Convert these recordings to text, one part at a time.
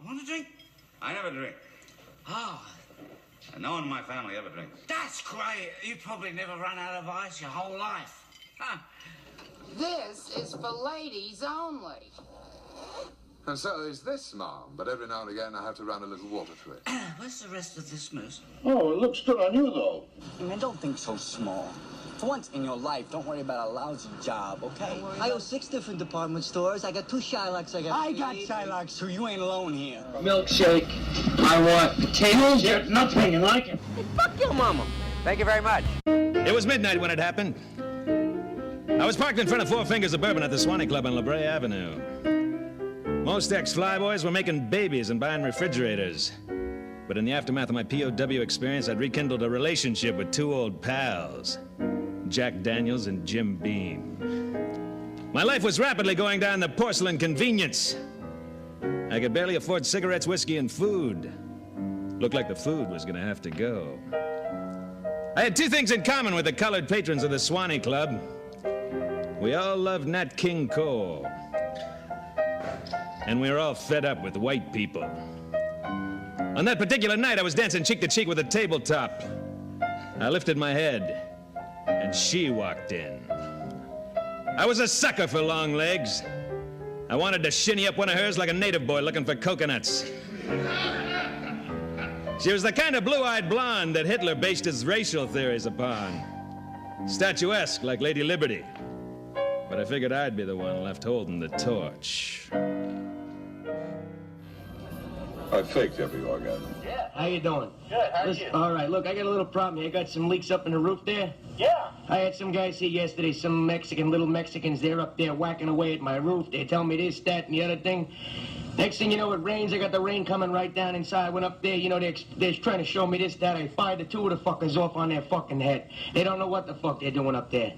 Want a drink? I never drink. Oh, No one in my family ever drinks. that's great. You probably never run out of ice your whole life. Huh. This is for ladies only. And so is this, Mom, but every now and again I have to run a little water through it. Where's the rest of this mousse? Oh, it looks good on you, though. Man, don't think so small. For once in your life, don't worry about a lousy job, okay? I own 6 different department stores. I got 2 Shylocks I got Shylocks too. You ain't alone here. Milkshake. I want potatoes. There's nothing like it. Hey, fuck your mama. Thank you very much. It was midnight when it happened. I was parked in front of Four Fingers of Bourbon at the Swanee Club on La Brea Avenue. Most ex-flyboys were making babies and buying refrigerators. But in the aftermath of my POW experience, I'd rekindled a relationship with 2 old pals, Jack Daniels and Jim Beam. My life was rapidly going down the porcelain convenience. I could barely afford cigarettes, whiskey, and food. Looked like the food was gonna have to go. I had 2 things in common with the colored patrons of the Swanee Club. We all loved Nat King Cole. And we were all fed up with white people. On that particular night, I was dancing cheek to cheek with a tabletop. I lifted my head, and she walked in. I was a sucker for long legs. I wanted to shinny up one of hers like a native boy looking for coconuts. She was the kind of blue-eyed blonde that Hitler based his racial theories upon. Statuesque like Lady Liberty. But I figured I'd be the one left holding the torch. I faked every orgasm. Yeah. How you doing? Good, how are you? All right, look, I got a little problem here. I got some leaks up in the roof there. Yeah. I had some guys here yesterday, some little Mexicans, they're up there whacking away at my roof. They tell me this, that, and the other thing. Next thing you know, it rains. I got the rain coming right down inside. I went up there, you know, they're trying to show me this, that. I fired the 2 of the fuckers off on their fucking head. They don't know what the fuck they're doing up there.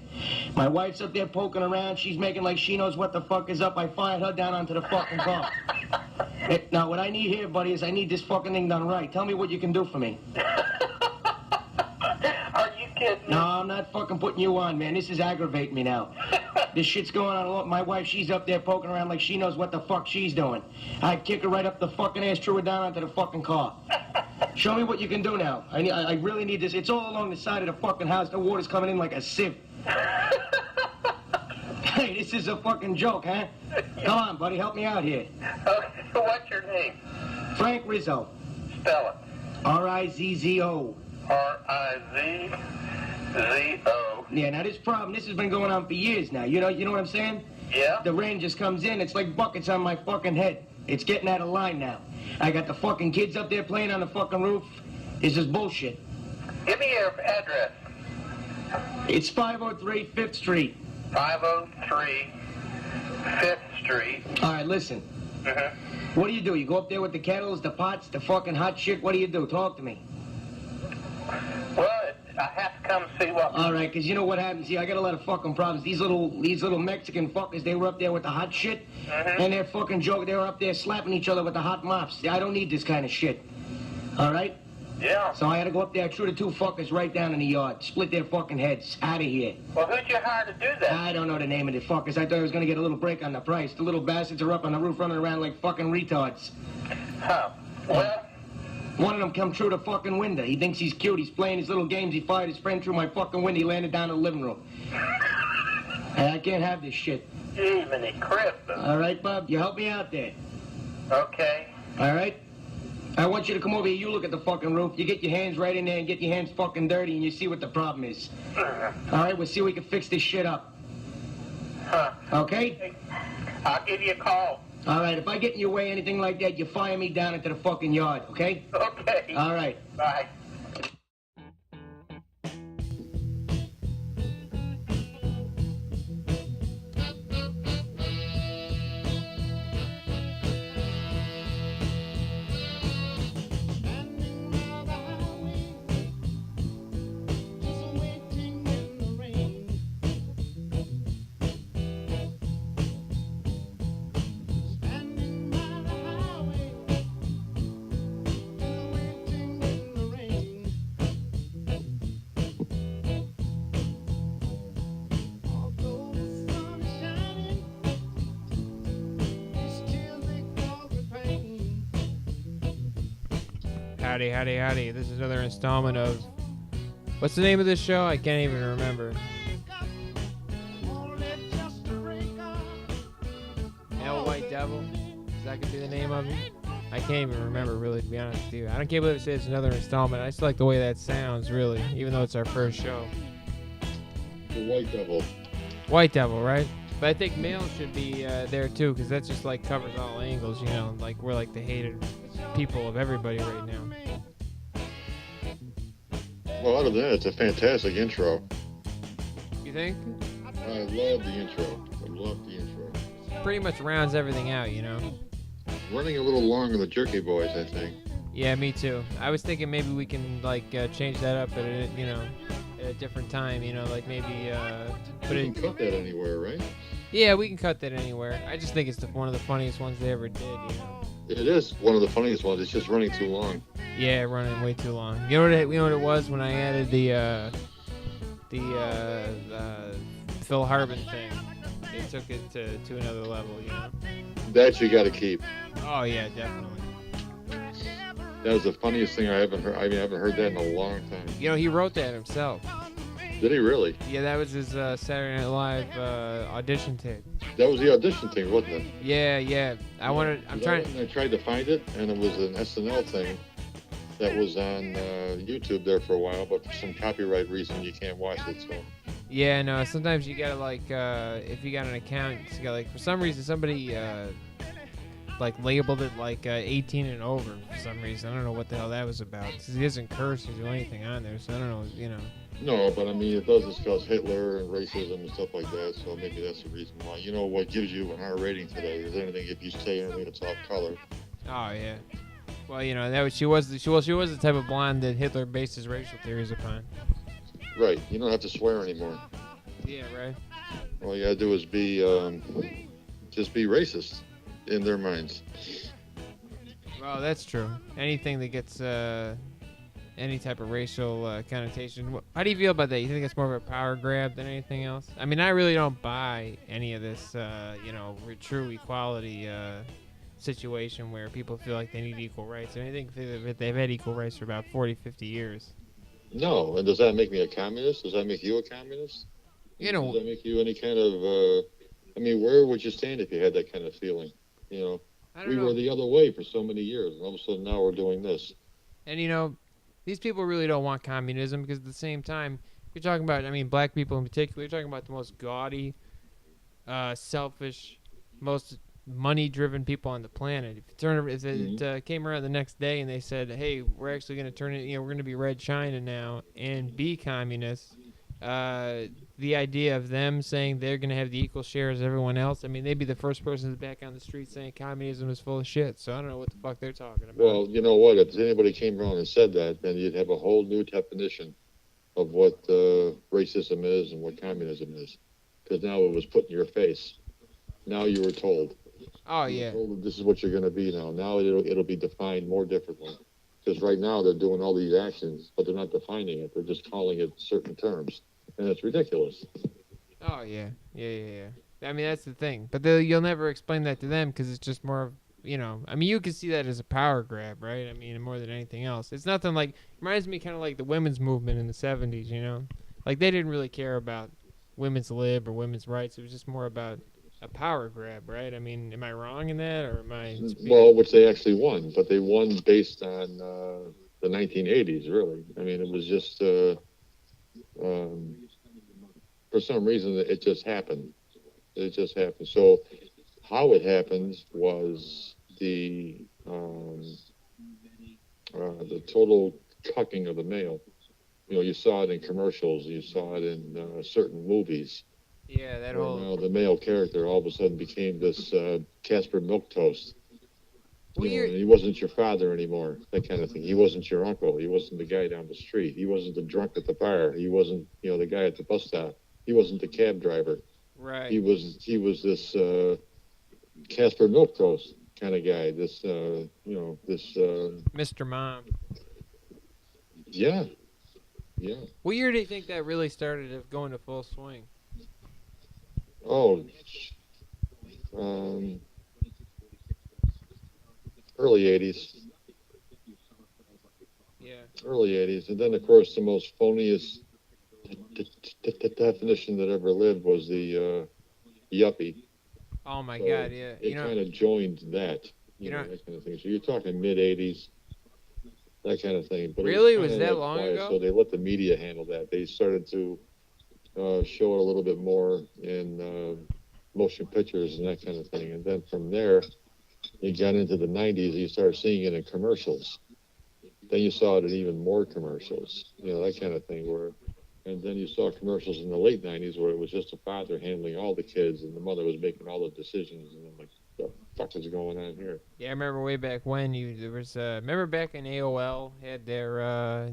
My wife's up there poking around. She's making like she knows what the fuck is up. I fired her down onto the fucking car. Hey, now, what I need here, buddy, is I need this fucking thing done right. Tell me what you can do for me. Are you kidding? No, I'm not fucking putting you on, man. This is aggravating me now. This shit's going on a lot. My wife, she's up there poking around like she knows what the fuck she's doing. I'd kick her right up the fucking ass, threw her down onto the fucking car. Show me what you can do now. I really need this. It's all along the side of the fucking house. The water's coming in like a sieve. Hey, this is a fucking joke, huh? Come on, buddy, help me out here. Okay, what's your name? Frank Rizzo. Spell it. R-I-Z-Z-O. R-I-Z-Z-O. Yeah, now this has been going on for years now. You know what I'm saying? Yeah? The rain just comes in, it's like buckets on my fucking head. It's getting out of line now. I got the fucking kids up there playing on the fucking roof. This is bullshit. Give me your address. It's 503 5th Street. 503 5th Street. All right, listen. Mm-hmm. What do? You go up there with the kettles, the pots, the fucking hot shit? What do you do? Talk to me. Well, I have to come see what... All right, because you know what happens here? I got a lot of fucking problems. These little Mexican fuckers, they were up there with the hot shit, and they're fucking joking. They were up there slapping each other with the hot mops. I don't need this kind of shit. All right? Yeah. So I had to go up there, threw the 2 fuckers right down in the yard, split their fucking heads. Out of here. Well, who'd you hire to do that? I don't know the name of the fuckers. I thought I was gonna get a little break on the price. The little bastards are up on the roof running around like fucking retards. Huh. Well... One of them come through the fucking window. He thinks he's cute. He's playing his little games. He fired his friend through my fucking window. He landed down in the living room. Hey, I can't have this shit. Jiminy Christmas. All right, Bob, you help me out there. Okay. All right? I want you to come over here. You look at the fucking roof. You get your hands right in there and get your hands fucking dirty, and you see what the problem is. All right, we'll see if we can fix this shit up. Huh. Okay? I'll give you a call. All right, if I get in your way, anything like that, you fire me down into the fucking yard, okay? Okay. All right. Bye. howdy, howdy, howdy. This is another installment of... What's the name of this show? I can't even remember. El White Devil? Is that going to be the name of it? I can't even remember, really, to be honest with you. I can't believe it's another installment. I just like the way that sounds, really, even though it's our first show. The White Devil. White Devil, right? But I think male should be there too, because that just like covers all angles, you know. Like we're like the hated people of everybody right now. Well, other than that, it's a fantastic intro. You think? I love the intro. I love the intro. Pretty much rounds everything out, you know. Running a little long on the Jerky Boys, I think. Yeah, me too. I was thinking maybe we can like change that up at a, you know, at a different time, you know, like maybe put You it. can cut that anywhere, right? Yeah, we can cut that anywhere. I just think it's one of the funniest ones they ever did, you know. It is one of the funniest ones. It's just running too long. Yeah, running way too long. You know what it was when I added the Phil Harbin thing. It took it to another level, you know. That you got to keep. Oh yeah, definitely. That was the funniest thing I haven't heard. I haven't heard that in a long time. You know, he wrote that himself. Did he really? Yeah, that was his Saturday Night Live audition tape. That was the audition thing, wasn't it? Yeah. I'm trying. I tried to find it, and it was an SNL thing that was on YouTube there for a while, but for some copyright reason, you can't watch it. So. Yeah, no. Sometimes you gotta like, if you got an account, you gotta like, for some reason somebody like labeled it like 18 and over for some reason. I don't know what the hell that was about. 'Cause he doesn't curse or do anything on there, so I don't know. You know. No, but I mean, it does discuss Hitler and racism and stuff like that, so maybe that's the reason why. You know what gives you an R rating today is anything if you say anything that's off color. Oh yeah. Well, you know that was she was the type of blonde that Hitler based his racial theories upon. Right. You don't have to swear anymore. Yeah, right. All you gotta do is be just be racist in their minds. Well, that's true. Anything that gets any type of racial connotation. How do you feel about that? You think it's more of a power grab than anything else? I mean, I really don't buy any of this, you know, true equality situation where people feel like they need equal rights. I think they've had equal rights for about 40, 50 years. No, and does that make me a communist? Does that make you a communist? You know, does that make you any kind of? I mean, where would you stand if you had that kind of feeling? You know, we were the other way for so many years, and all of a sudden now we're doing this. And you know, these people really don't want communism because at the same time, you're talking about, I mean, black people in particular, you're talking about the most gaudy, selfish, most money-driven people on the planet. If it came around the next day and they said, hey, we're actually going to turn it, you know, we're going to be Red China now and be communists, the idea of them saying they're going to have the equal share as everyone else, I mean, they'd be the first person back on the street saying communism is full of shit. So I don't know what the fuck they're talking about. Well, you know what? If anybody came around and said that, then you'd have a whole new definition of what racism is and what communism is. Because now it was put in your face. Now you were told. Oh, yeah. Told that this is what you're going to be now. Now it'll be defined more differently. Because right now they're doing all these actions, but they're not defining it. They're just calling it certain terms. And it's ridiculous. Oh, yeah. I mean, that's the thing. But you'll never explain that to them because it's just more of, you know, I mean, you can see that as a power grab, right? I mean, more than anything else. It's nothing like, reminds me kind of like the women's movement in the 70s, you know? Like, they didn't really care about women's lib or women's rights. It was just more about a power grab, right? I mean, am I wrong in that, or am I... Well, which they actually won, but they won based on the 1980s, really. I mean, it was just... for some reason, it just happened. It just happened. So how it happened was the total cucking of the male. You know, you saw it in commercials. You saw it in certain movies. Yeah, that whole... You know, the male character all of a sudden became this Casper Milquetoast. You know, and he wasn't your father anymore, that kind of thing. He wasn't your uncle. He wasn't the guy down the street. He wasn't the drunk at the bar. He wasn't, you know, the guy at the bus stop. He wasn't the cab driver. Right. He was this Casper Milquetoast kind of guy. This, you know, this... Mr. Mom. Yeah. What year do you think that really started of going to full swing? Oh, early 80s. early 80s. And then, of course, the most phoniest definition that ever lived was the yuppie. Oh my So God, yeah. It kind of joined that, that kind of thing. So you're talking mid 80s, that kind of thing. But really? Was kinda that long quiet, ago? So they let the media handle that. They started to show it a little bit more in motion pictures and that kind of thing. And then from there, you got into the 90s, you started seeing it in commercials. Then you saw it in even more commercials, that kind of thing. And then you saw commercials in the late 90s where it was just a father handling all the kids and the mother was making all the decisions. And I'm like, what the fuck is going on here? Yeah, I remember way back when remember back in AOL had their,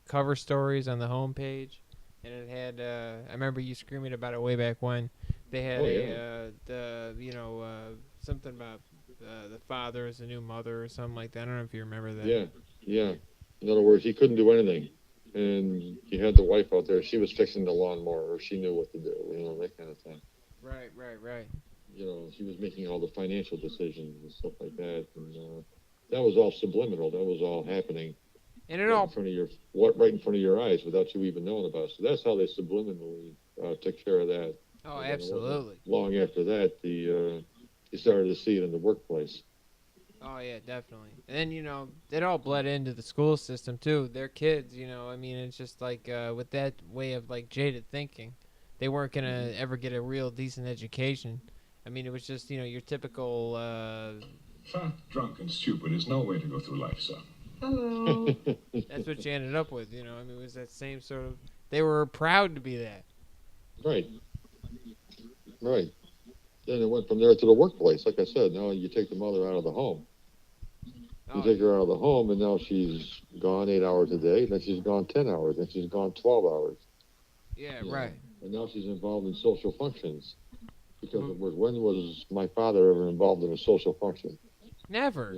cover stories on the homepage, and it had, I remember you screaming about it way back when. They had something about the father is a new mother or something like that. I don't know if you remember that. Yeah. In other words, he couldn't do anything. And you had the wife out there, she was fixing the lawnmower, or she knew what to do, that kind of thing. Right. She was making all the financial decisions and stuff like that. And that was all subliminal. That was all happening. And it all... right in front of your eyes without you even knowing about it. So that's how they subliminally took care of that. Oh, absolutely. Long after that, you started to see it in the workplace. Oh, yeah, definitely. And then, it all bled into the school system, too. Their kids, it's just like with that way of, like, jaded thinking, they weren't going to ever get a real decent education. I mean, it was just, your typical... Fat, drunk, and stupid is no way to go through life, sir. Hello. That's what you ended up with, it was that same sort of... They were proud to be that. Right. Then it went from there to the workplace. Like I said, now you take the mother out of the home. You take her out of the home, and now she's gone 8 hours a day, then she's gone 10 hours, then she's gone 12 hours. Yeah, right. And now she's involved in social functions. Because when was my father ever involved in a social function? Never.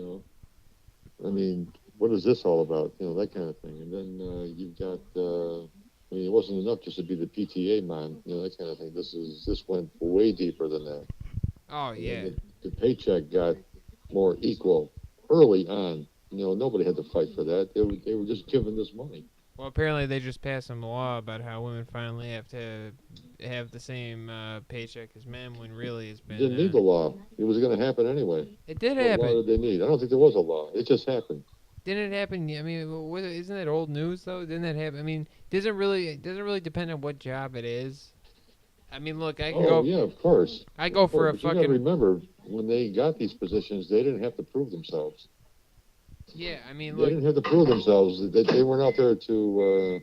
I mean, what is this all about? That kind of thing. And then you've got, it wasn't enough just to be the PTA man, that kind of thing. This went way deeper than that. Oh, yeah. The paycheck got more equal early on. Nobody had to fight for that. They were just given this money. Well, apparently they just passed some law about how women finally have to have the same paycheck as men, when really it's been... Didn't need the law. It was going to happen anyway. It did happen. What law did they need? I don't think there was a law. It just happened. Didn't it happen? I mean, isn't that old news though? Didn't that happen? I mean, it doesn't really depend on what job it is. I mean, look, I can go. Yeah, of course. I go for a fucking. You gotta remember, when they got these positions, they didn't have to prove themselves. Yeah, I mean, they look. didn't have to prove themselves. They weren't out there to,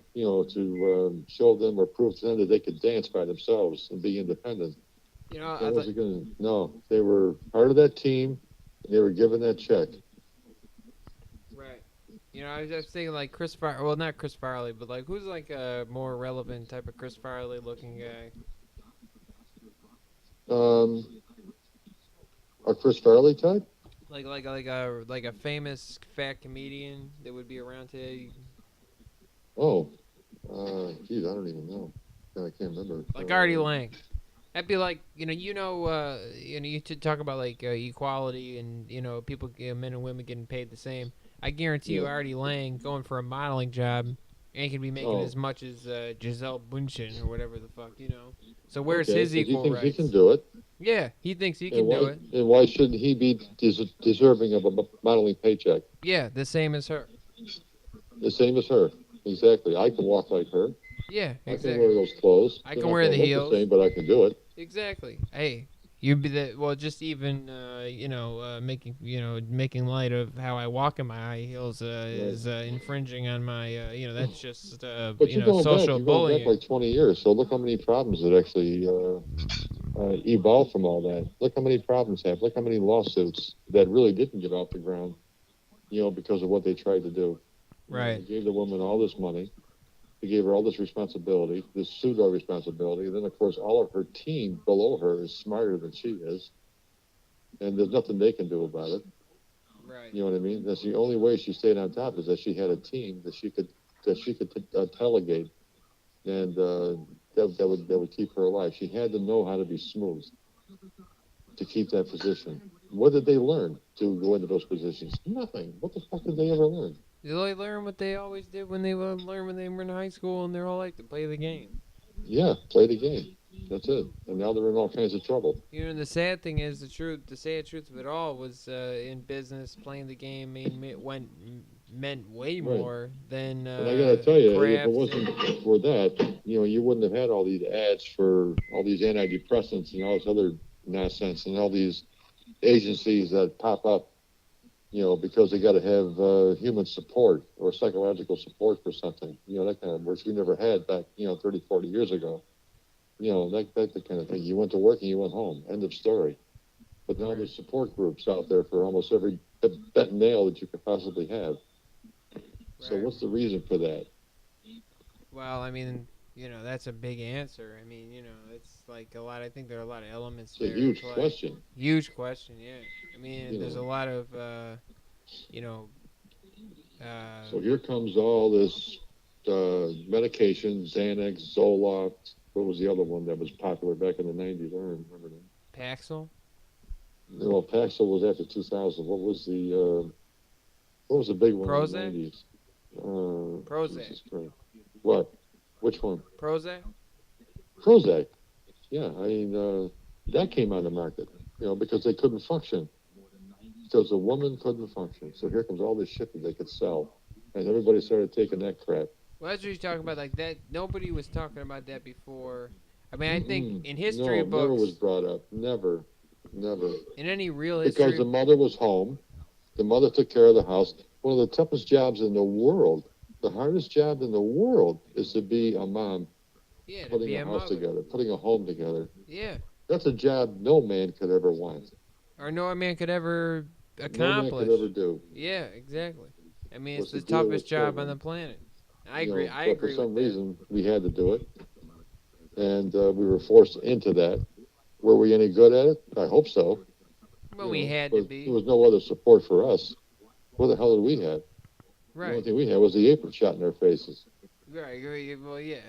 show them or prove to them that they could dance by themselves and be independent. No, they were part of that team. And they were given that check. Right. I was just thinking like Chris Farley. Well, not Chris Farley, but like who's like a more relevant type of Chris Farley looking guy? A Chris Farley type? Like a famous fat comedian that would be around today. Oh, geez, I don't even know. I can't remember. Like Artie Lang. That'd be like you talk about like equality and people, men and women getting paid the same. I guarantee you, Artie Lang going for a modeling job ain't gonna be making as much as Giselle Bundchen or whatever the fuck, So where's his equal rights? He can do it. Yeah, he thinks he can do it. And why shouldn't he be deserving of a modeling paycheck? Yeah, the same as her. The same as her, exactly. I can walk like her. Yeah, exactly. I can wear those clothes. I can wear the heels. The same, but I can do it. Exactly. Hey, you'd be just even making light of how I walk in my high heels is infringing on my that's just social bullying. You're going back like 20 years, so look how many problems that actually evolved from all that. Look how many problems have. Look how many lawsuits that really didn't get off the ground, because of what they tried to do. Right. They gave the woman all this money. They gave her all this responsibility, this pseudo responsibility, and then of course all of her team below her is smarter than she is, and there's nothing they can do about it. Right. You know what I mean? That's the only way she stayed on top, is that she had a team that she could delegate, and that would keep her alive. She had to know how to be smooth to keep that position. What did they learn to go into those positions? Nothing. What the fuck did they ever learn? They learn what they always did when they learn when they were in high school, and they're all like to play the game. Yeah, play the game. That's it. And now they're in all kinds of trouble. You know, the sad thing is the sad truth of it all was in business, playing the game meant way more than. And I gotta tell you, if it craft wasn't for that, you wouldn't have had all these ads for all these antidepressants and all this other nonsense and all these agencies that pop up, because they got to have human support or psychological support for something, that kind of which we never had back, 30, 40 years ago. That kind of thing. You went to work and you went home. End of story. But now there's support groups out there for almost every bent and nail that you could possibly have. So what's the reason for that? Well, I mean, that's a big answer. I mean, it's like a lot. I think there are a lot of elements. It's a huge question. Huge question, yeah. I mean, there's a lot of, So here comes all this medication, Xanax, Zoloft. What was the other one that was popular back in the 90s? I don't remember that. Paxil? No, Paxil was after 2000. What was the big one Prozac? in the 90s? Prozac. What? Which one? Prozac? Prozac. Yeah, I mean, that came on the market, because they couldn't function. Because a woman couldn't function. So here comes all this shit that they could sell. And everybody started taking that crap. Well, that's what you're talking about. Like that, nobody was talking about that before. I mean, I think in history books, never was brought up. Never. In any real history, because the mother was home, the mother took care of the house. One of the toughest jobs in the world, the hardest job in the world, is to be a mom. Yeah, putting a house together, putting a home together. Yeah. That's a job no man could ever want. Or no man could ever accomplish. No man could ever do. Yeah, exactly. I mean, Was it's to the deal toughest with job children. on the planet. I You agree. know, I but agree. for some with reason, we had to do it, and we were forced into that. Were we any good at it? I hope so. that. Well, You we know, had but to be. There was no other support for us. What the hell did we have? The only Right. thing we had was the apron shot in our faces. Right. Well, yeah.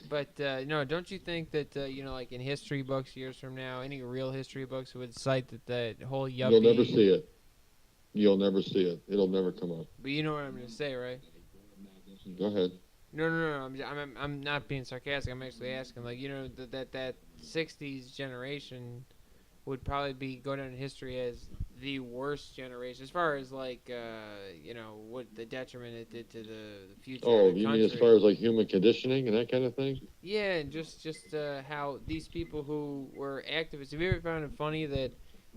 But no, don't you think that like in history books years from now, any real history books would cite that whole yuppie? You'll never see it. You'll never see it. It'll never come up. But you know what I'm going to say, right? Go ahead. No. I'm not being sarcastic. I'm actually asking, like, that '60s generation would probably go down in history as the worst generation, as far as like, what the detriment it did to the future Oh, of the you country. mean as far as like human conditioning and that kind of thing? Yeah, and just how these people who were activists. Have you ever found it funny that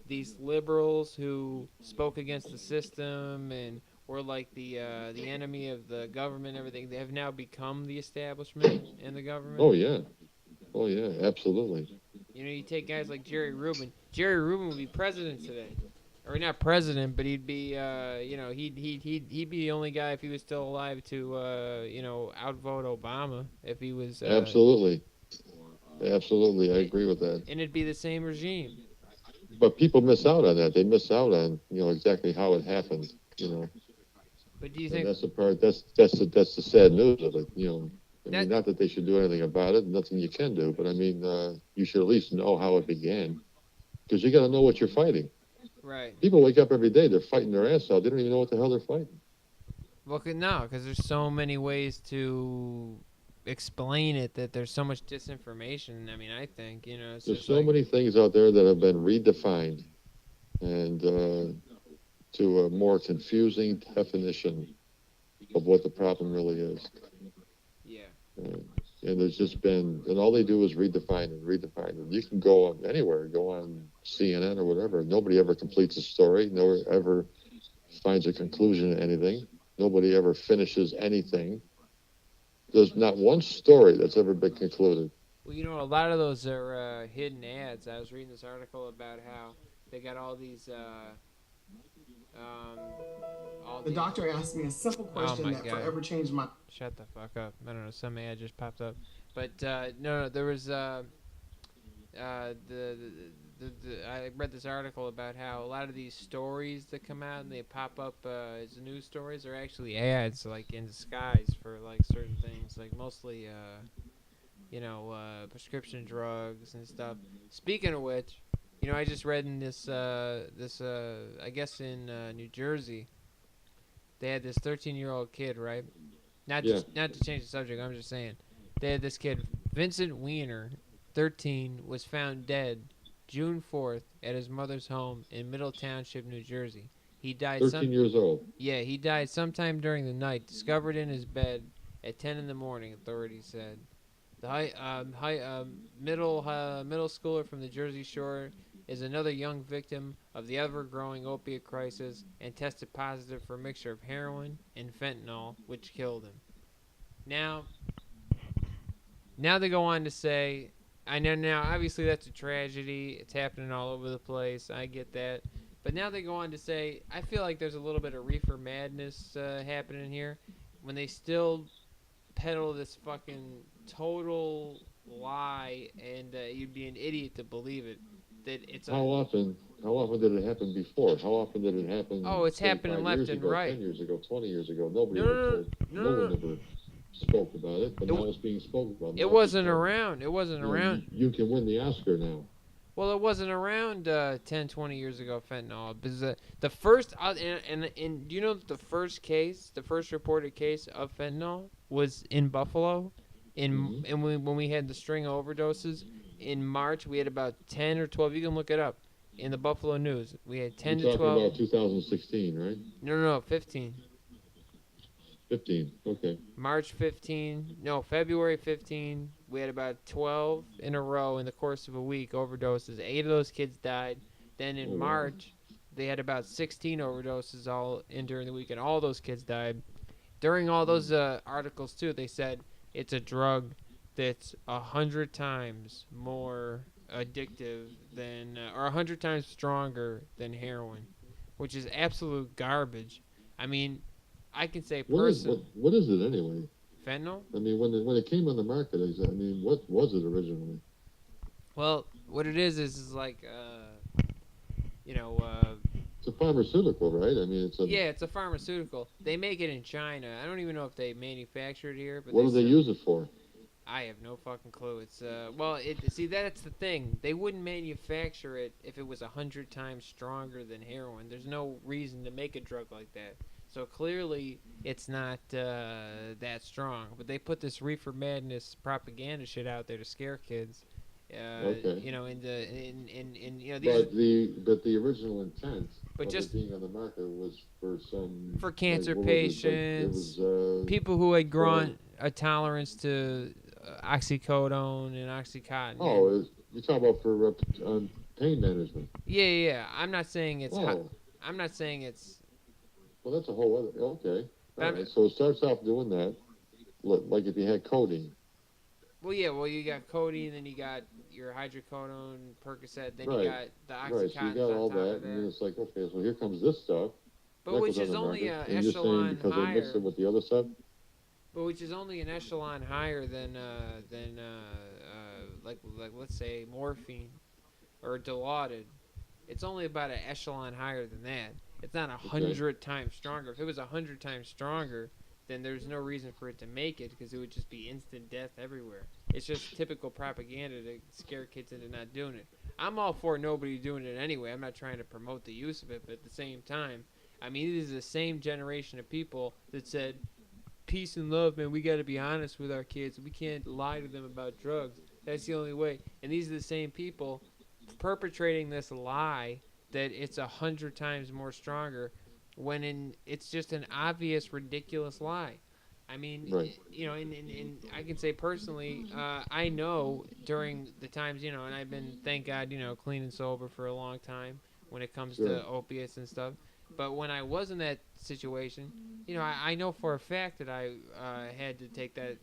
these liberals who spoke against the system and were like the enemy of the government and everything, they have now become the establishment and the government? Oh yeah, absolutely. You take guys like Jerry Rubin. Jerry Rubin would be president today. Or not president, but he'd be, he'd be the only guy if he was still alive to, outvote Obama if he was. Absolutely, I agree with that. And it'd be the same regime. But people miss out on that. They miss out on exactly how it happened. But do you And think that's the part. That's the sad news of it. I mean, not that they should do anything about it. Nothing you can do. But I mean, you should at least know how it began, because you got to know what you're fighting. Right. People wake up every day, they're fighting their ass out. They don't even know what the hell they're fighting. Well, no, because there's so many ways to explain it that there's so much disinformation. I mean, I think, it's There's just so like, many things out there that have been redefined and to a more confusing definition of what the problem really is. Yeah. And there's just been, and all they do is redefine it. You can go on anywhere, go on CNN or whatever. Nobody ever completes a story. No one ever finds a conclusion to anything. Nobody ever finishes anything. There's not one story that's ever been concluded. Well, a lot of those are hidden ads. I was reading this article about how they got all these. The doctor asked me a simple question that forever changed my. Shut the fuck up! I don't know. Some ad just popped up, but no. There was I read this article about how a lot of these stories that come out and they pop up as news stories are actually ads, like in disguise for like certain things, like mostly prescription drugs and stuff. Speaking of which, You know, I just read in this I guess in New Jersey, they had this 13-year-old kid, right? Not to change the subject, I'm just saying. They had this kid, Vincent Weiner, 13, was found dead June 4th at his mother's home in Middle Township, New Jersey. He died 13 years old. Yeah, he died sometime during the night, discovered in his bed at 10 in the morning, authorities said. The middle schooler from the Jersey Shore is another young victim of the ever-growing opiate crisis and tested positive for a mixture of heroin and fentanyl, which killed him. Now they go on to say, I know now, obviously that's a tragedy. It's happening all over the place. I get that. But now they go on to say, I feel like there's a little bit of reefer madness happening here when they still peddle this fucking total lie, and you'd be an idiot to believe it. That it's How often did it happen before? How often did it happen? Oh, it's happening left and right. 10 years ago, 20 years ago. Nobody No one ever spoke about it, but now it's being spoken about. It wasn't around. It wasn't around. You can win the Oscar now. Well, it wasn't around 10, 20 years ago, fentanyl. Because the first, and do you know that the first reported case of fentanyl was in Buffalo? And when we had the string of overdoses, in March, we had about 10 or 12. You can look it up in the Buffalo News. We had 10 You're to 12. talking about 2016, right? No, 15. 15, okay. March 15, no, February 15, we had about 12 in a row in the course of a week overdoses. 8 of those kids died. Then in March, they had about 16 overdoses all in during the week, and all those kids died. During all those articles, too, they said it's a drug that's 100 times more addictive than, or 100 times stronger than heroin, which is absolute garbage. I mean, I can say what is it anyway? Fentanyl? I mean, when it came on the market, I mean, what was it originally? Well, what it is like, it's a pharmaceutical, right? I mean, it's a pharmaceutical. They make it in China. I don't even know if they manufacture it here. But what do they use it for? I have no fucking clue. It's see, that's the thing. They wouldn't manufacture it if it was 100 times stronger than heroin. There's no reason to make a drug like that. So clearly, it's not that strong. But they put this reefer madness propaganda shit out there to scare kids. Okay. You know, in you know these. But the original intent of it being on the market was for cancer patients, people who had grown a tolerance to oxycodone and oxycontin. Oh, you're talking about for pain management. Yeah. I'm not saying it's. I'm not saying it's. Well, that's a whole other. Okay. All right. So it starts off doing that, like if you had codeine. Well, yeah. Well, you got codeine, then you got your hydrocodone, Percocet, then you got the Oxycontin. Right. So you got all that, and then it's like, okay, so here comes this stuff. But which is only an echelon higher. Because they mix it with the other stuff. But which is only an echelon higher than like let's say morphine or Dilaudid. It's only about an echelon higher than that. It's not 100 times stronger. If it was 100 times stronger, then there's no reason for it to make it because it would just be instant death everywhere. It's just typical propaganda to scare kids into not doing it. I'm all for nobody doing it anyway. I'm not trying to promote the use of it, but at the same time, I mean, it is the same generation of people that said, peace and love, man, we got to be honest with our kids. We can't lie to them about drugs. That's the only way. And these are the same people perpetrating this lie that it's 100 times more stronger when it's just an obvious, ridiculous lie. I mean, you know, and I can say personally, I know during the times, you know, and I've been, thank God, you know, clean and sober for a long time when it comes to opiates and stuff. But when I was in that situation, you know, I know for a fact that I had to take that,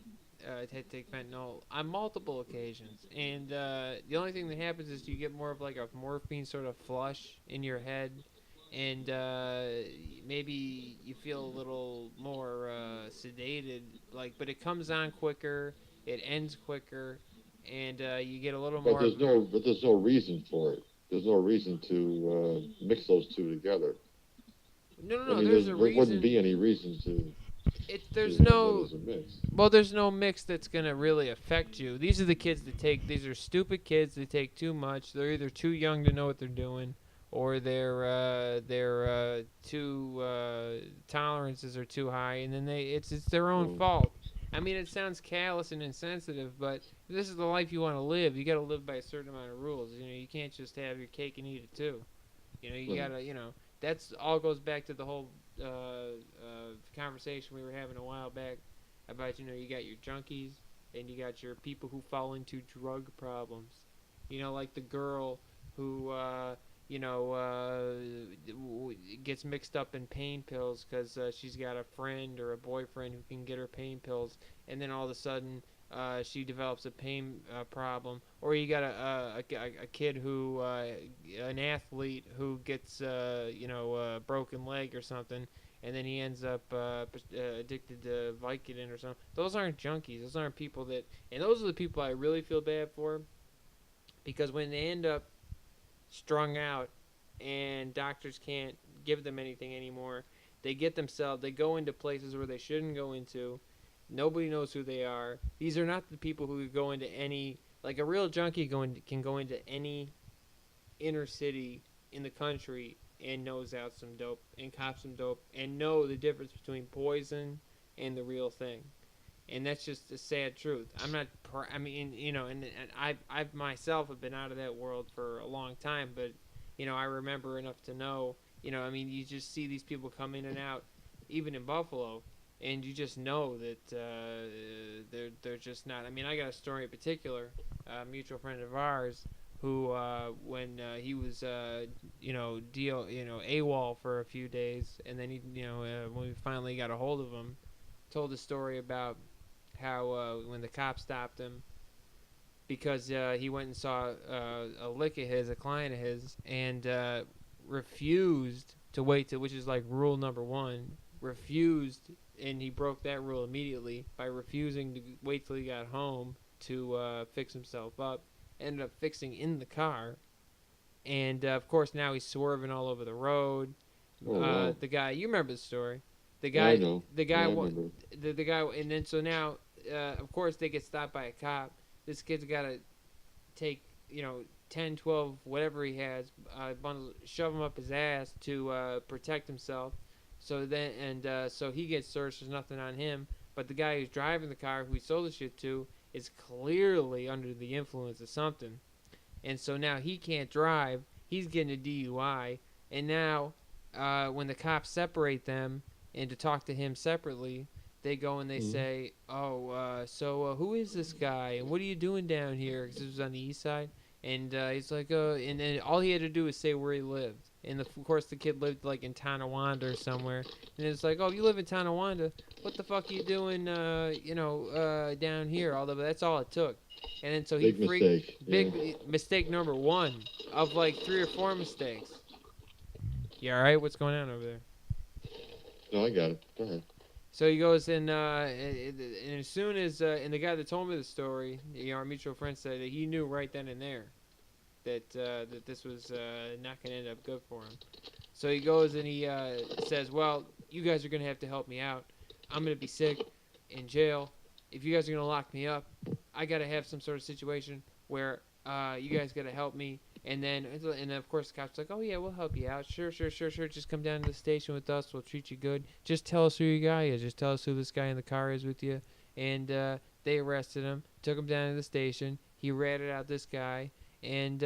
take fentanyl on multiple occasions. And the only thing that happens is you get more of like a morphine sort of flush in your head. And maybe you feel a little more sedated, but it comes on quicker, it ends quicker, and you get a little more. But there's no reason for it. There's no reason to mix those two together. No. I mean, there's a reason. There wouldn't be any reason to. There's That no is a mix. well, there's no mix that's gonna really affect you. These are the kids that take. These are stupid kids that take too much. They're either too young to know what they're doing, or their tolerances are too high, and then it's their own fault. I mean, it sounds callous and insensitive, but if this is the life you want to live, you got to live by a certain amount of rules. You know, you can't just have your cake and eat it too. You know, you gotta, that's all goes back to the whole conversation we were having a while back about, you got your junkies and you got your people who fall into drug problems. Like the girl who, gets mixed up in pain pills because she's got a friend or a boyfriend who can get her pain pills, and then all of a sudden she develops a pain problem. Or you got a kid who, an athlete who gets, a broken leg or something, and then he ends up addicted to Vicodin or something. Those aren't junkies. Those aren't people that, and those are the people I really feel bad for, because when they end up strung out and doctors can't give them anything anymore, they go into places where they shouldn't go into. Nobody knows who they are. These are not the people who go into any, like a real junkie can go into any inner city in the country and nose out some dope and cop some dope and know the difference between poison and the real thing. And that's just a sad truth. And I've myself have been out of that world for a long time, but, I remember enough to know, you just see these people come in and out, even in Buffalo, and you just know that they're just not. I mean, I got a story in particular, a mutual friend of ours, who when he was AWOL for a few days, and then when we finally got a hold of him, told a story about how when the cops stopped him because he went and saw a client of his, and refused to wait which is like rule number 1, refused, and he broke that rule immediately by refusing to wait till he got home to fix himself up. Ended up fixing in the car, and of course now he's swerving all over the road. Wow. The guy, you remember the story? The I guy, know. the guy, Yeah, I remember. the guy, and then so now, of course they get stopped by a cop. This kid's got to take 10, 12, whatever he has, bundle, shove him up his ass to protect himself. So then, so he gets searched. There's nothing on him, but the guy who's driving the car, who he sold the shit to, is clearly under the influence of something. And so now he can't drive. He's getting a DUI. And now when the cops separate them and to talk to him separately, they go and they say, so who is this guy? And what are you doing down here? Because this was on the east side. And he's like, and then all he had to do was say where he lived. And of course the kid lived like in Tonawanda or somewhere. And it's like, oh, you live in Tonawanda? What the fuck are you doing, down here? Although that's all it took. And then so he big mistake number 1 of like 3 or 4 mistakes. You all right? What's going on over there? No, I got it. Go ahead. So he goes and as soon as and the guy that told me the story, our mutual friend, said that he knew right then and there that this was not going to end up good for him. So he goes and he says, well, you guys are going to have to help me out. I'm going to be sick, in jail. If you guys are going to lock me up, I got to have some sort of situation where you guys got to help me. And then of course the cop's like, oh yeah, we'll help you out. Sure. Just come down to the station with us. We'll treat you good. Just tell us who your guy is. Just tell us who this guy in the car is with you. And they arrested him, took him down to the station. He ratted out this guy. And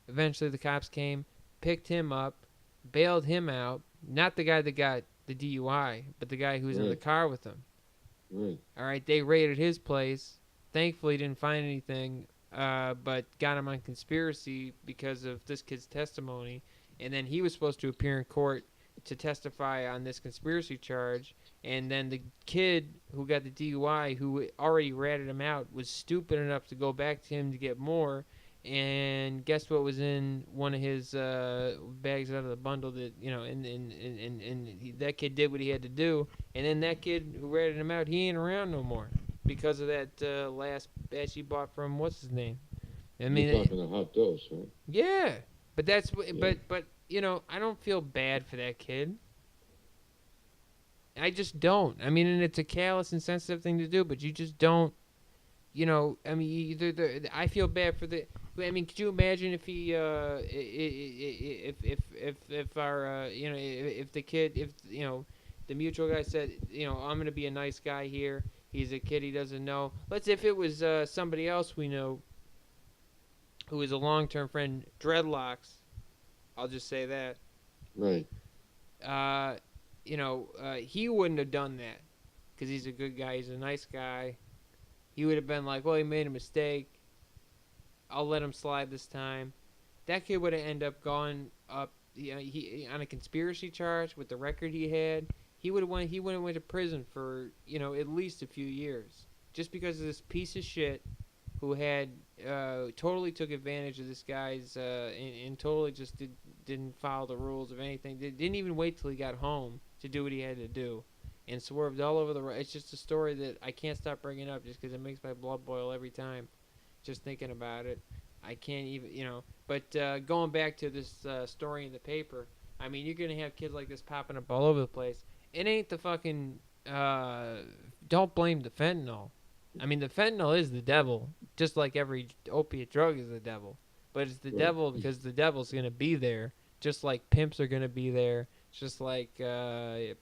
eventually the cops came, picked him up, bailed him out. Not the guy that got the DUI, but the guy who was in the car with him. Right. All right, they raided his place. Thankfully, didn't find anything. But got him on conspiracy because of this kid's testimony. And then he was supposed to appear in court to testify on this conspiracy charge. And then the kid who got the DUI, who already ratted him out, was stupid enough to go back to him to get more. And guess what was in one of his bags out of the bundle? That that kid did what he had to do. And then that kid who ratted him out, he ain't around no more. Because of that last batch he bought from what's his name? I mean, you're talking a hot dose, right? Yeah, but that's but I don't feel bad for that kid. I just don't. I mean, and it's a callous and sensitive thing to do, but you just don't. You know, I mean, I feel bad for the. I mean, could you imagine if he, if our, you know, if the kid, if you know, the mutual guy said, you know, I'm gonna be a nice guy here. He's a kid he doesn't know. Let's say if it was somebody else we know, who is a long-term friend, dreadlocks. I'll just say that. Right. You know, he wouldn't have done that because he's a good guy. He's a nice guy. He would have been like, well, he made a mistake. I'll let him slide this time. That kid would have ended up going up, you know, he on a conspiracy charge with the record he had. He would have went to prison for, you know, at least a few years just because of this piece of shit who had totally took advantage of this guy's and totally just didn't follow the rules of anything. They didn't even wait till he got home to do what he had to do, and swerved all over the road. It's just a story that I can't stop bringing up just because it makes my blood boil every time, just thinking about it. I can't even, you know. But going back to this story in the paper, I mean, you're gonna have kids like this popping up all over the place. It ain't the fucking. Don't blame the fentanyl. I mean, the fentanyl is the devil, just like every opiate drug is the devil. But it's the devil because the devil's going to be there, just like pimps are going to be there, just like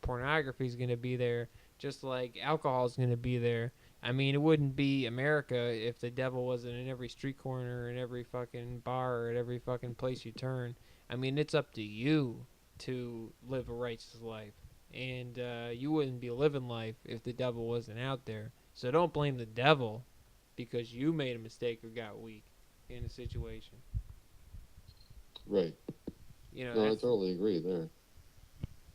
pornography is going to be there, just like alcohol is going to be there. I mean, it wouldn't be America if the devil wasn't in every street corner, in every fucking bar, or at every fucking place you turn. I mean, it's up to you to live a righteous life. And you wouldn't be living life if the devil wasn't out there. So don't blame the devil because you made a mistake or got weak in a situation. Right. You know, no, I totally agree there.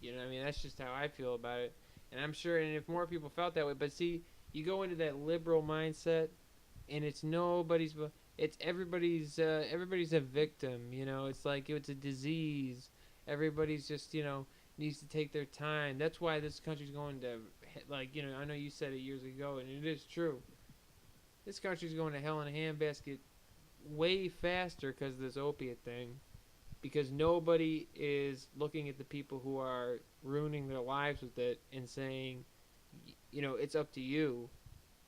You know, I mean, that's just how I feel about it. And I'm sure, and if more people felt that way, but see, you go into that liberal mindset, and it's nobody's, it's everybody's a victim. You know, it's like it's a disease. Everybody's just, you know, needs to take their time. That's why this country's going to, like, you know, I know you said it years ago, and it is true. This country's going to hell in a handbasket way faster because of this opiate thing. Because nobody is looking at the people who are ruining their lives with it and saying, you know, it's up to you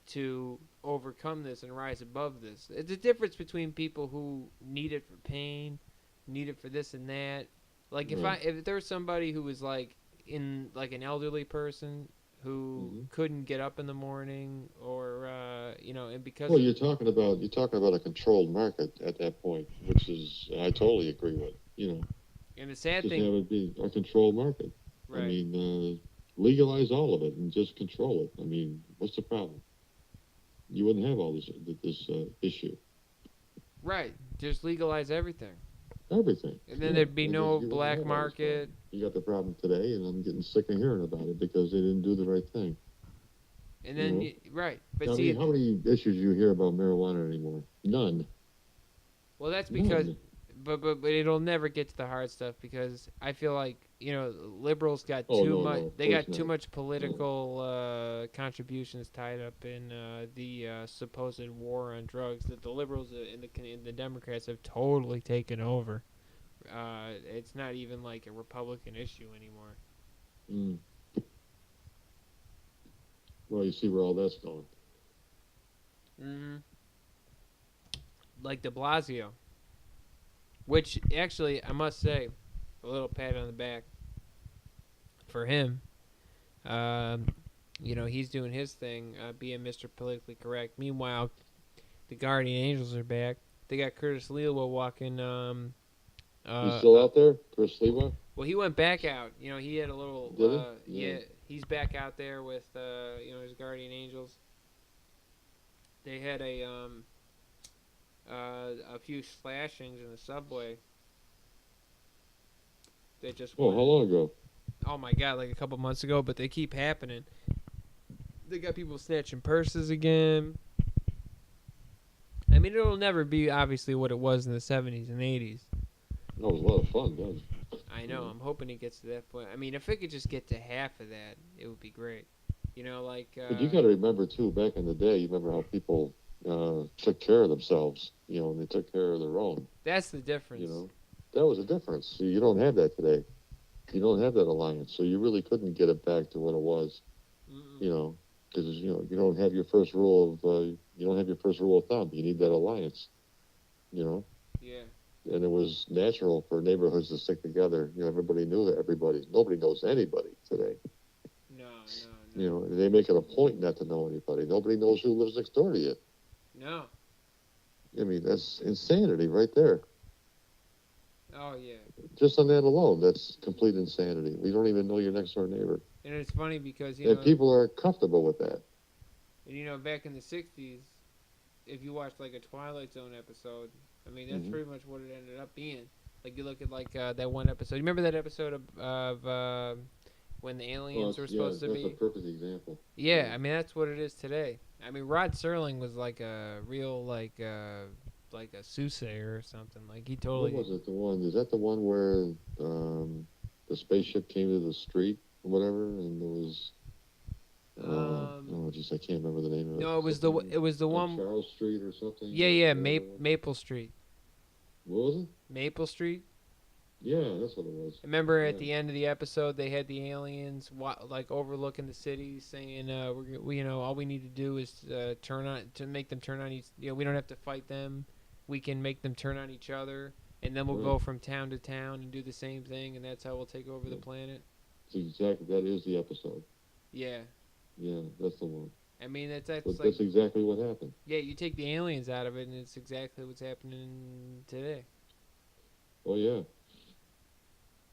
to overcome this and rise above this. It's a difference between people who need it for pain, need it for this and that. Like if there was somebody who was like in like an elderly person who couldn't get up in the morning or you know, and because you're talking about a controlled market at that point, which is I totally agree with, you know. And the sad just thing have it be a controlled market. Right. I mean, legalize all of it and just control it. I mean, what's the problem? You wouldn't have all this issue. Right. Just legalize everything. Everything. And then there'd be no black market. You got the problem today, and I'm getting sick of hearing about it because they didn't do the right thing. And then, right. But now, see, how many issues do you hear about marijuana anymore? None. Well, that's because, but it'll never get to the hard stuff because I feel like, you know, liberals got too much. They got too much political contributions tied up in the supposed war on drugs that the liberals and the Democrats have totally taken over. It's not even like a Republican issue anymore. Mm. Well, you see where all that's going. Mm-hmm. Like de Blasio. Which, actually, I must say, a little pat on the back for him. You know, he's doing his thing, being Mr. Politically Correct. Meanwhile, the Guardian Angels are back. They got Curtis Lewa walking. He's still out there, Curtis Lewa? Well, he went back out. You know, he had a little. Did he? Yeah, he's back out there with you know, his Guardian Angels. They had a few slashings in the subway. They just. Oh, how long ago? Oh my God, like a couple months ago, but they keep happening. They got people snatching purses again. I mean, it'll never be obviously what it was in the 70s and 80s. That was a lot of fun, wasn't it? I know. I'm hoping it gets to that point. I mean, if it could just get to half of that, it would be great. You know, like. But you got to remember too, back in the day, you remember how people took care of themselves. You know, and they took care of their own. That's the difference. You know, that was a difference. See, you don't have that today. You don't have that alliance, so you really couldn't get it back to what it was. You know, because you don't have your first rule of thumb. You need that alliance. You know. Yeah. And it was natural for neighborhoods to stick together. You know, everybody knew everybody. Nobody knows anybody today. No. You know, they make it a point not to know anybody. Nobody knows who lives next door to you. No. I mean, that's insanity right there. Oh, yeah. Just on that alone, that's complete insanity. We don't even know your next door neighbor. And it's funny because, and people are comfortable with that. And, you know, back in the 60s, if you watched, like, a Twilight Zone episode, I mean, that's pretty much what it ended up being. Like, you look at, like, that one episode. You remember that episode of when the aliens were supposed to be? That's a perfect example. Yeah, I mean, that's what it is today. I mean, Rod Serling was like a real, like a soothsayer or something. Like, he totally... What was it, the one? Is that the one where the spaceship came to the street or whatever, and there was... I can't remember the name of it. No, it was the one... Charles Street or something? Yeah, Maple Street. What was it? Maple Street? Yeah, that's what it was. Remember at the end of the episode, they had the aliens like overlooking the city, saying, "We, you know, all we need to do is make them turn on each. You know, we don't have to fight them. We can make them turn on each other, and then we'll go from town to town and do the same thing, and that's how we'll take over the planet." That is the episode. Yeah. Yeah, that's the one. I mean, that's exactly what happened. Yeah, you take the aliens out of it, and it's exactly what's happening today. Oh yeah.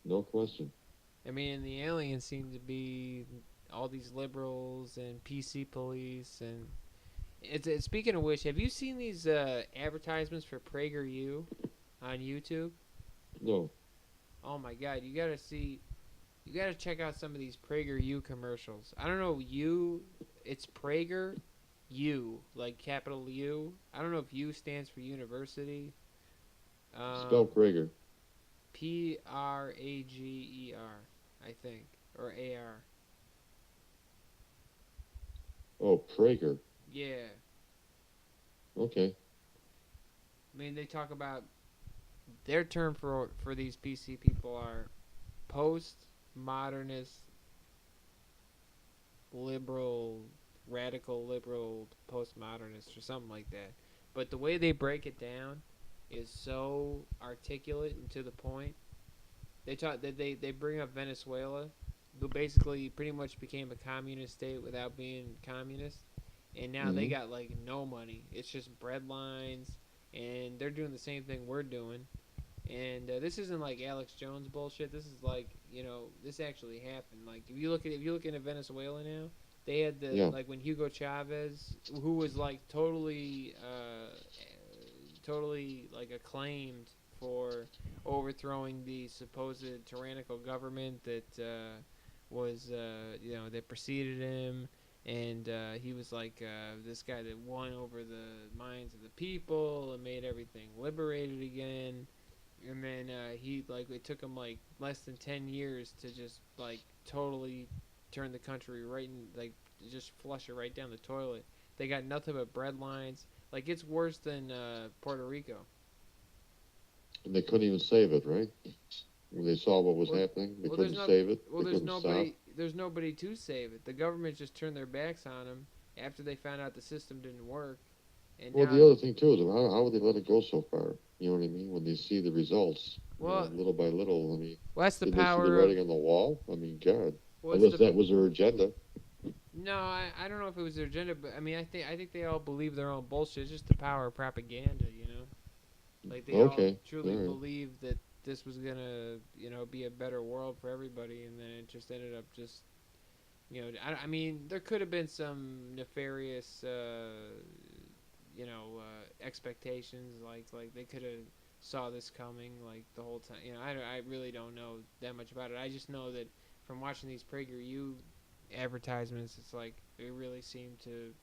No question. I mean, the aliens seem to be all these liberals and PC police, and it's speaking of which, have you seen these advertisements for PragerU on YouTube? No. Oh my God, you gotta check out some of these PragerU commercials. I don't know, it's Prager U, like capital U. I don't know if U stands for university. Spell Prager. Prager, I think, or AR. Oh, Prager. Yeah. Okay. I mean, they talk about their term for these PC people are post-modernist, liberal, radical liberal postmodernists or something like that. But the way they break it down is so articulate and to the point. They bring up Venezuela, who basically pretty much became a communist state without being communist, and now they got like no money. It's just bread lines, and they're doing the same thing we're doing. And this isn't like Alex Jones bullshit. This is like, you know, this actually happened. Like if you look at Venezuela now, they had like when Hugo Chavez, who was like totally like acclaimed for overthrowing the supposed tyrannical government that was that preceded him, and he was like this guy that won over the minds of the people and made everything liberated again. And then it took him like less than 10 years to just like totally turn the country right in, like just flush it right down the toilet. They got nothing but bread lines. Like it's worse than Puerto Rico. And they couldn't even save it, right? When they saw what was happening, they couldn't save it. Well, there's nobody to save it. The government just turned their backs on them after they found out the system didn't work. And well, the other thing too is how would they let it go so far? You know what I mean? When they see the results, little by little. I mean, that's the did power. They see the writing on the wall. I mean, God, What's unless that was their agenda. No, I don't know if it was their agenda, but I mean, I think they all believe their own bullshit. It's just the power of propaganda, you know. Like they all truly believe that this was gonna, be a better world for everybody, and then it just ended up just, I mean, there could have been some nefarious, expectations, like they could have saw this coming, like the whole time. I really don't know that much about it. I just know that from watching these PragerU advertisements, it's like they really seem to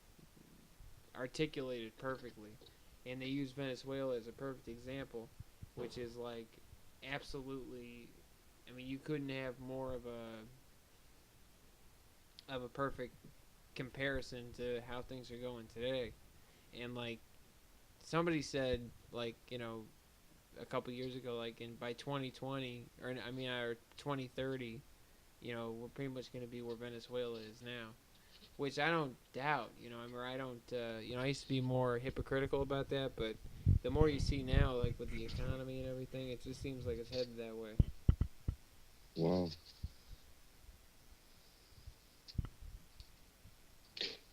articulate it perfectly, and they use Venezuela as a perfect example, which is like absolutely, I mean, you couldn't have more of a perfect comparison to how things are going today. And like somebody said, like, a couple years ago, like by 2020 or 2030, you know, we're pretty much going to be where Venezuela is now, which I don't doubt. You know, I mean, I don't. You know, I used to be more hypocritical about that, but the more you see now, like with the economy and everything, it just seems like it's headed that way. Wow.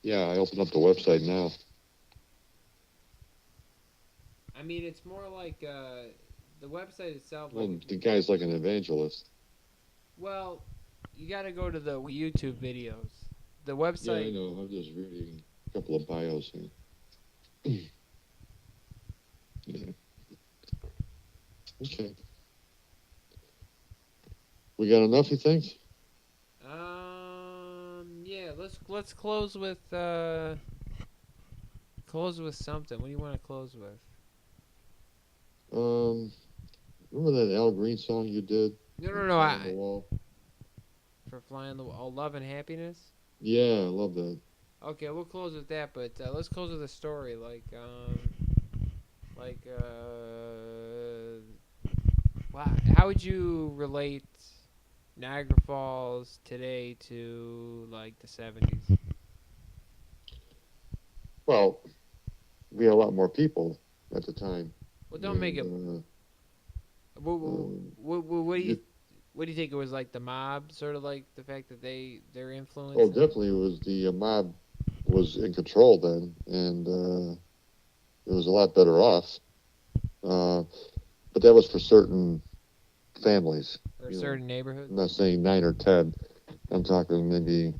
Yeah, I opened up the website now. I mean, it's more like the website itself. Well, Like, the guy's like an evangelist. well, you got to go to the YouTube videos. The Yeah, I website. know. I'm just reading a couple of bios here. Yeah. Okay. We got enough, you think? Yeah. Let's close with something. What do you want to close with? Remember that Al Green song you did? No. On the Wall? For Flying the Wall, Love and Happiness. Yeah, I love that. Okay, we'll close with that, but let's close with a story wow, how would you relate Niagara Falls today to like the 70s? Well, we had a lot more people at the time. Well, don't make it. What do you think it was like? The mob, sort of like the fact that their influence. Oh, definitely, it was the mob was in control then, and it was a lot better off. But that was for certain families. Or certain neighborhoods. I'm not saying 9 or 10. I'm talking maybe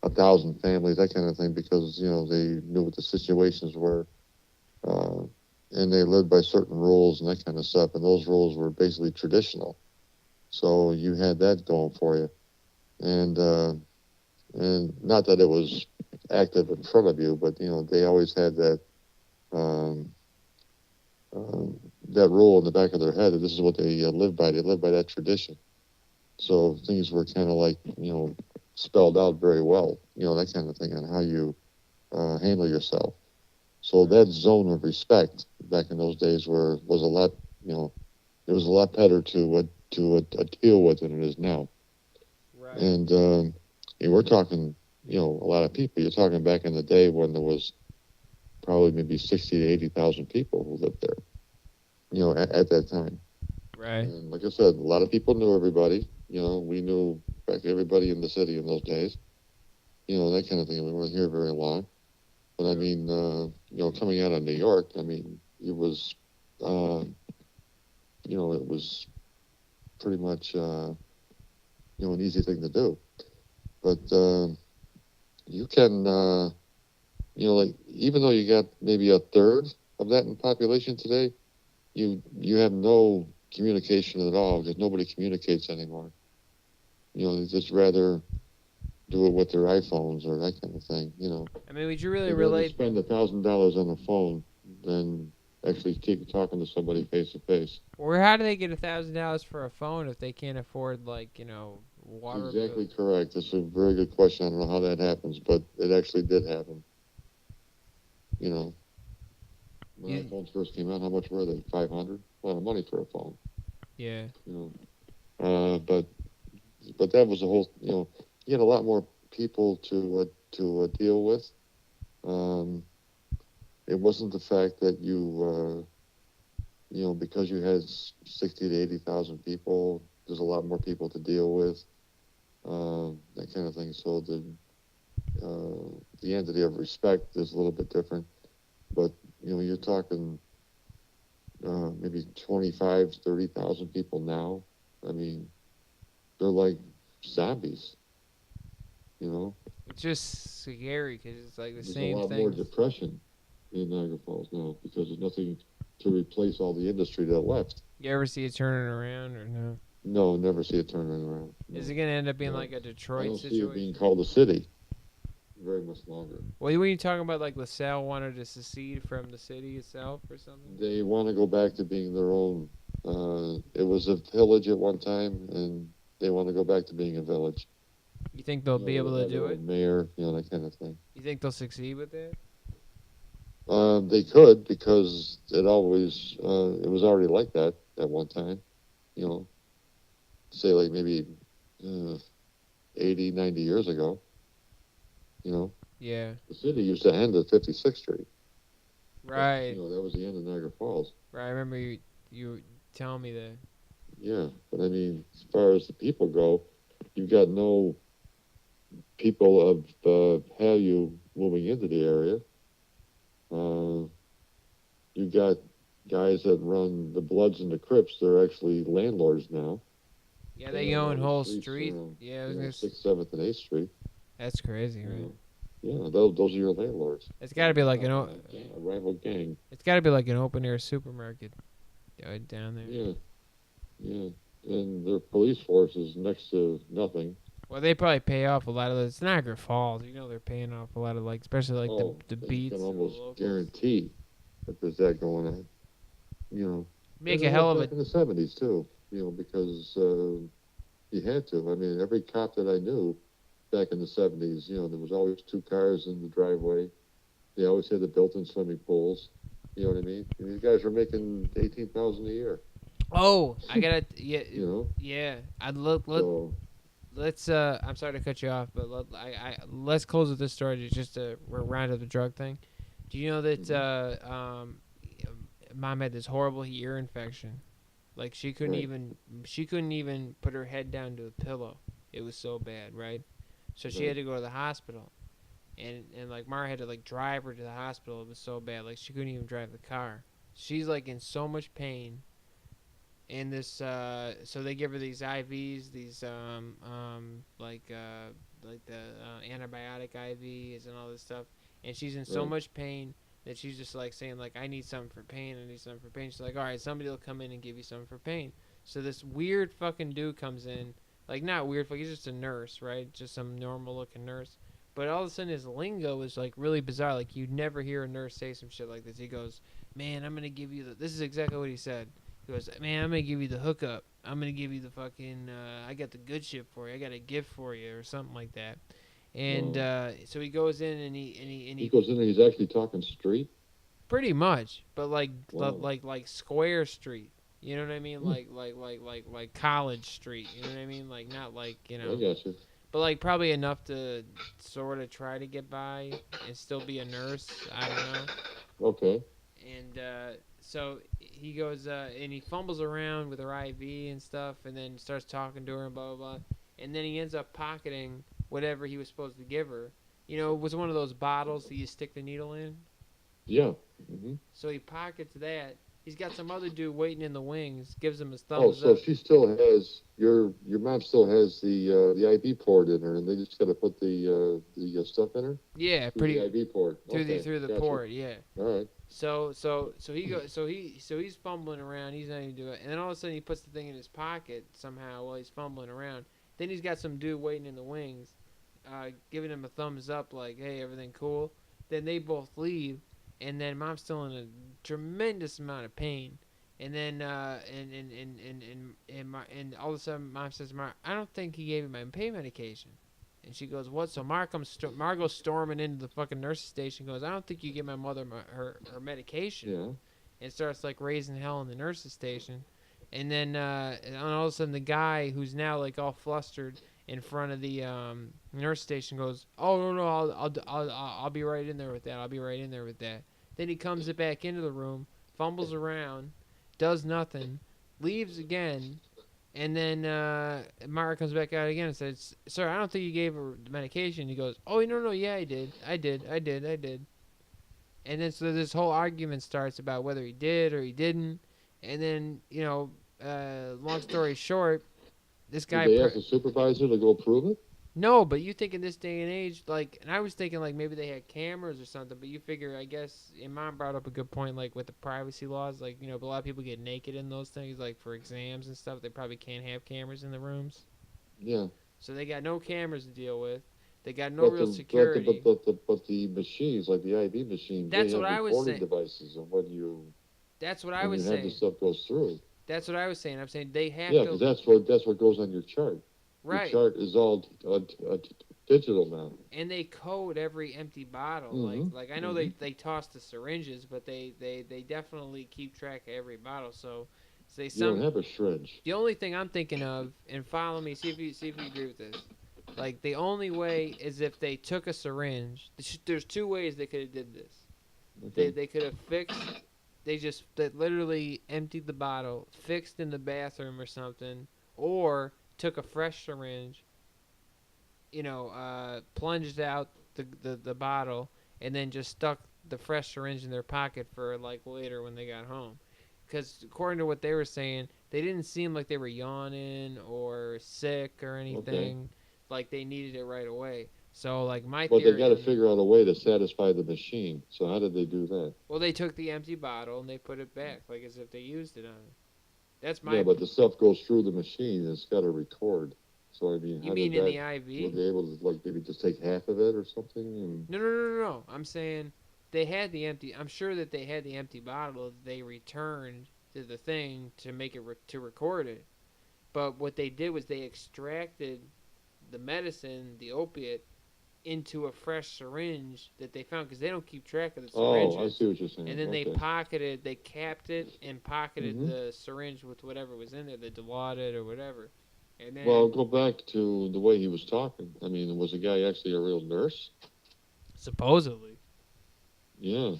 1,000 families, that kind of thing, because you know they knew what the situations were, and they lived by certain rules and that kind of stuff. And those rules were basically traditional, so you had that going for you, and not that it was active in front of you, but you know they always had that that rule in the back of their head that this is what they lived by. They lived by that tradition, so things were kind of like spelled out very well, that kind of thing, on how you handle yourself. So that zone of respect back in those days was a lot, it was a lot better to deal with than it is now. Right. And we're talking, a lot of people. You're talking back in the day when there was probably maybe 60 to 80,000 people who lived there, at that time. Right. And like I said, a lot of people knew everybody. We knew practically everybody in the city in those days. That kind of thing. We weren't here very long. But I mean, coming out of New York, I mean, it was, it was pretty much, an easy thing to do. But you can, like, even though you got maybe a third of that in population today, you have no communication at all because nobody communicates anymore. They just rather do it with their iPhones or that kind of thing, I mean, would you really They'd rather relate? spend $1,000 on a phone than actually keep talking to somebody face to face. Or how do they get $1,000 for a phone if they can't afford, like, water? Exactly correct. That's a very good question. I don't know how that happens, but it actually did happen. When iPhones first came out, how much were they? $500? A lot of money for a phone. Yeah. But that was a whole. You had a lot more people to deal with. It wasn't the fact that you because you had 60 to 80,000 people, there's a lot more people to deal with. That kind of thing. So the entity of respect is a little bit different. But you're talking maybe 25, 30,000 people now. I mean, they're like zombies. It's just scary because it's like the There's same a lot thing. more depression in Niagara Falls now because there's nothing to replace all the industry that left. You ever see it turning around or no? No, never see it turning around. No. Is it going to end up being No. like a I Detroit don't see it situation? being called a city very much longer. Well, were you talking about like LaSalle wanted to secede from the city itself or something? They want to go back to being their own. It was a village at one time, and they want to go back to being a village. You think they'll be able to do it? Mayor, that kind of thing. You think they'll succeed with that? They could, because it was already like that at one time, you know, say like maybe 80, 90 years ago, you know. Yeah. The city used to end at 56th Street. Right. You know, that was the end of Niagara Falls. Right. I remember you telling me that. Yeah, but I mean, as far as the people go, you've got no people of value moving into the area. You've got guys that run the Bloods and the Crips. They're actually landlords now. Yeah, they own whole street. Yeah, I was gonna 6th, 7th, and 8th Street. That's crazy, right? Yeah, those are your landlords. It's got to be like a rival gang. It's got to be like an open air supermarket down there. Yeah, yeah, and their police force is next to nothing. Well, they probably pay off a lot of it's Niagara Falls. You know, they're paying off a lot of like, especially like the beats. You can almost guarantee that there's that going on. You know, make a hell of back in the 70s too. You know, because you had to. I mean, every cop that I knew back in the 70s, you know, there was always 2 cars in the driveway. They always had the built-in swimming pools. You know what I mean? And these guys were making $18,000 a year. Oh, I gotta, yeah, you know, yeah. Let's. I'm sorry to cut you off, but let's close with this story just to round up the drug thing. Do you know that Mom had this horrible ear infection? Like she couldn't even put her head down to a pillow. It was so bad, right? So she had to go to the hospital, and like Mara had to like drive her to the hospital. It was so bad, like she couldn't even drive the car. She's like in so much pain. And this, so they give her these IVs, these like the antibiotic IVs and all this stuff. And she's in so much pain that she's just like saying like, I need something for pain. I need something for pain. She's like, all right, somebody will come in and give you something for pain. So this weird fucking dude comes in. Like, not weird, like he's just a nurse, right? Just some normal looking nurse. But all of a sudden his lingo is like really bizarre. Like you'd never hear a nurse say some shit like this. He goes, man, I'm going to give you this is exactly what he said. He goes, man, I'm going to give you the hookup. I'm going to give you the fucking, I got the good shit for you. I got a gift for you or something like that. And so he goes in and he goes in and he's actually talking street? Pretty much. But like Square Street. You know what I mean? Like College Street. You know what I mean? Like not like, you know. I got you. But like probably enough to sort of try to get by and still be a nurse. I don't know. Okay. And so he goes and he fumbles around with her IV and stuff, and then starts talking to her and blah blah blah. And then he ends up pocketing whatever he was supposed to give her. You know, it was one of those bottles that you stick the needle in. Yeah. Mm-hmm. So he pockets that. He's got some other dude waiting in the wings, gives him his thumbs up. Oh, so she still has your mom still has the IV port in her, and they just got to put the stuff in her. Yeah, through the IV port. Through the port, yeah. All right. So he's fumbling around. He's not even doing it, and then all of a sudden he puts the thing in his pocket somehow while he's fumbling around. Then he's got some dude waiting in the wings, giving him a thumbs up, like, "Hey, everything cool?" Then they both leave. And then Mom's still in a tremendous amount of pain, and then and all of a sudden Mom says, "Mar, I don't think he gave me my pain medication," and she goes, "What?" So Mar goes storming into the fucking nurse's station, goes, "I don't think you gave my mother her medication," yeah, and starts like raising hell in the nurse's station, and then and all of a sudden the guy who's now like all flustered in front of the nurse station goes, "Oh no, I'll be right in there with that. I'll be right in there with that." Then he comes back into the room, fumbles around, does nothing, leaves again, and then Mara comes back out again and says, "Sir, I don't think you gave her the medication." He goes, "Oh no, yeah, I did. And then so this whole argument starts about whether he did or he didn't, and then long story short. This guy. Did they ask the supervisor to go prove it? No, but you think in this day and age, like, and I was thinking like maybe they had cameras or something, but you figure, I guess, and Mom brought up a good point, like with the privacy laws, like, but a lot of people get naked in those things, like for exams and stuff. They probably can't have cameras in the rooms. Yeah. So they got no cameras to deal with. They got no real security. But the machines, like the IV machine, that's they what have I was recording saying. Devices and when you. That's what I was saying. This stuff goes through. That's what I was saying. I'm saying they have to. Yeah, to. because that's what goes on your chart. Right. Your chart is all digital now. And they code every empty bottle. Like I know they toss the syringes, but they definitely keep track of every bottle. So say You don't have a syringe. The only thing I'm thinking of, and follow me, see if you agree with this. Like the only way is if they took a syringe. There's two ways they could have did this. Okay. They could have fixed. They literally emptied the bottle, fixed in the bathroom or something, or took a fresh syringe. Plunged out the bottle and then just stuck the fresh syringe in their pocket for like later when they got home. Because according to what they were saying, they didn't seem like they were yawning or sick or anything. Okay. Like they needed it right away. So like my But theory. they got to figure out a way to satisfy the machine. So how did they do that? Well, they took the empty bottle and they put it back, like as if they used it on it. That's my. Yeah, but the stuff goes through the machine. It's got to record. So I mean, You mean in the IV? Were they able to like maybe just take half of it or something? And... No. I'm saying they had the empty. I'm sure that they had the empty bottle that they returned to the thing to make it to record it. But what they did was they extracted the medicine, the opiate, into a fresh syringe that they found because they don't keep track of the syringes. Oh, I see what you're saying. And then Okay. they capped it and pocketed the syringe with whatever was in there, the Dilaudid or whatever. And then, Well, go back to the way he was talking. I mean, was the guy actually a real nurse? supposedly. Yeah.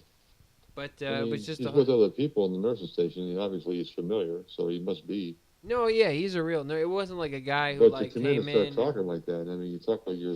But I it mean, was just he's with other people in the nursing station. And obviously, he's familiar, so he must be. no, yeah, he's a real. No, it wasn't like a guy who But like to come in came and in. start talking like that, I mean, you talk like you're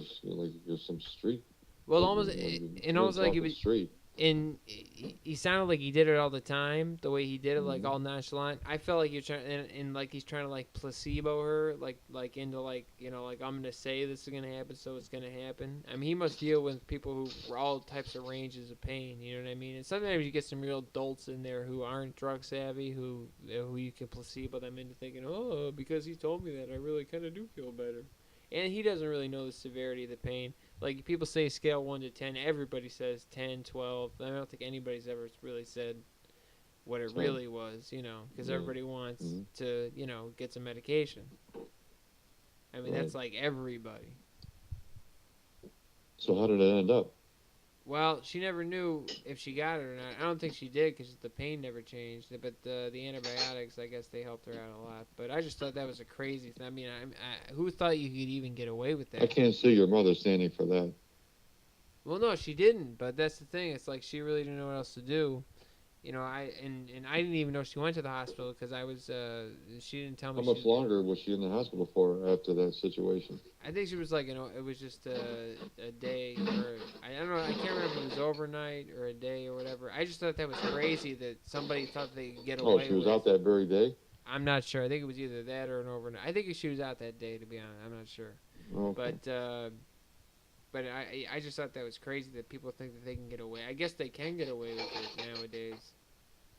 some street. Well, almost, you and almost like he talk was. street. And he sounded like he did it all the time, the way he did it, like Mm-hmm. all nonchalant. I felt like you're trying, and like he's trying to like placebo her, like into like like I'm gonna say this is gonna happen, so it's gonna happen. I mean, he must deal with people who are all types of ranges of pain. You know what I mean? And sometimes you get some real dolts in there who aren't drug savvy, who you can placebo them into thinking, oh, because he told me that, I really kind of do feel better. And he doesn't really know the severity of the pain. Like, people say scale 1 to 10. Everybody says 10, 12. I don't think anybody's ever really said what it really was, because everybody wants to, get some medication. I mean, that's like everybody. So how did it end up? Well, she never knew if she got it or not. I don't think she did because the pain never changed. But the antibiotics, I guess they helped her out a lot. But I just thought that was a crazy thing. I mean, who thought you could even get away with that? I can't see your mother standing for that. Well, no, she didn't. But that's the thing. It's like she really didn't know what else to do. I didn't even know she went to the hospital because I was. She didn't tell me. How much longer was she in the hospital for after that situation? I think she was like, it was just a day, or I don't know. I can't remember if it was overnight or a day or whatever. I just thought that was crazy that somebody thought they could get away. Oh, she was out that very day? I'm not sure. I think it was either that or an overnight. I think she was out that day, to be honest. I'm not sure. Okay. But I just thought that was crazy that people think that they can get away. I guess they can get away with it nowadays.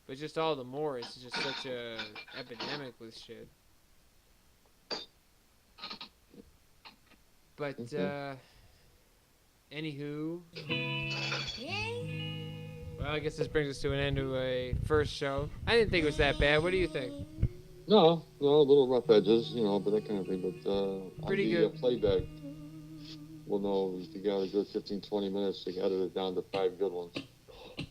But just all the more, it's just such a epidemic with shit. But, anywho. Well, I guess this brings us to an end to a first show. I didn't think it was that bad. What do you think? No, a little rough edges, but that kind of thing. But Pretty on the good. playback, we'll know if you got a good 15, 20 minutes. They got it down to 5 good ones.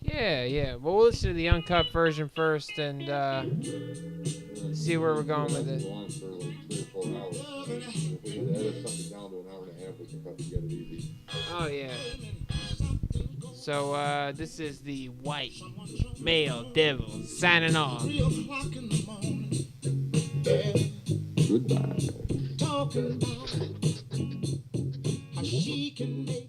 Yeah. Well, we'll listen to the uncut version first and see where we're going with it. Go on for like 3 or 4 hours. If we had to edit something down to an hour and a half, we can probably get it easy. Oh, yeah. So, this is the White Male Devil signing off. Goodbye. Talking about how she can make